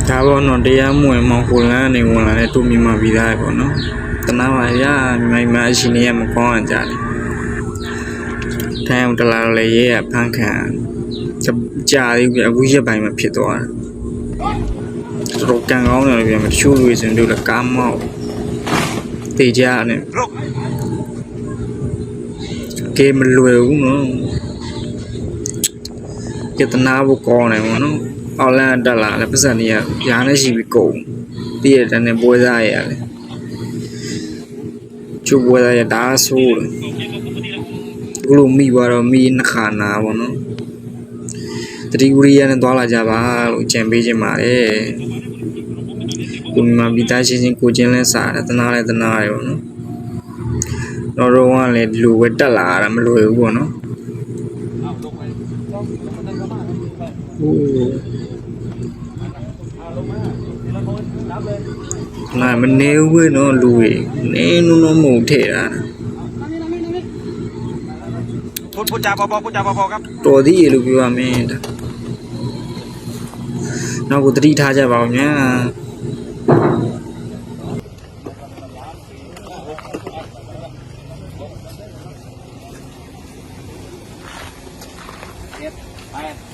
ဒါဘောနော်တရားမဝင်မောင်ကိုလန်းနေဝင်လာတဲ့တူမီမပြီးသားပေါ့နော်တနာပါရမြိုင်မရှိနေရမကောင်းကြတယ်ထိုင်အောင်တလာလေရဲ့ဖန်ခံကြာသေးပြီအခုရက်ပိုင်းမှာဖြစ်သွားတာတော်ကန်ကောင်းတယ်ပြန်မချိုးလို့စင်တို့လည်းကားမောက်တေးကြတယ်ကဲမလွယ်ဘူးနော်ကတနာဘကောင်းတယ်ပေါ့နော်အော်လန်တက်လာလည်းပတ်စံကြီးကရားနဲ့ရှိပြီးကုန်တည့်ရတဲ့ပွဲစားရရတယ်ကျုပ်ပွဲစားရဒါဆိုးတယ်ဘလို့မိသွားတော့မိနှခါနာပေါ့နော်တတိဝရိယနဲ့သွားလာကြပါလို့ကြံပေးခြင်းပါတယ်ကိုမြမမိသားချင်းချင်းကိုချင်းလဲစားတယ်တနာလဲတနာရပေါ့နော်တော့ကလည်းဒီလိုပဲတက်လာတာမလွယ်ဘူးပေါ့နော်နာမနေဘူးနော်လူတွေနေနုံမုံထဲတာพูดจาพอครับတော်သေးရလို့ပြောရမယ်နောက်ကိုတတိထားကြပါဦးညာไป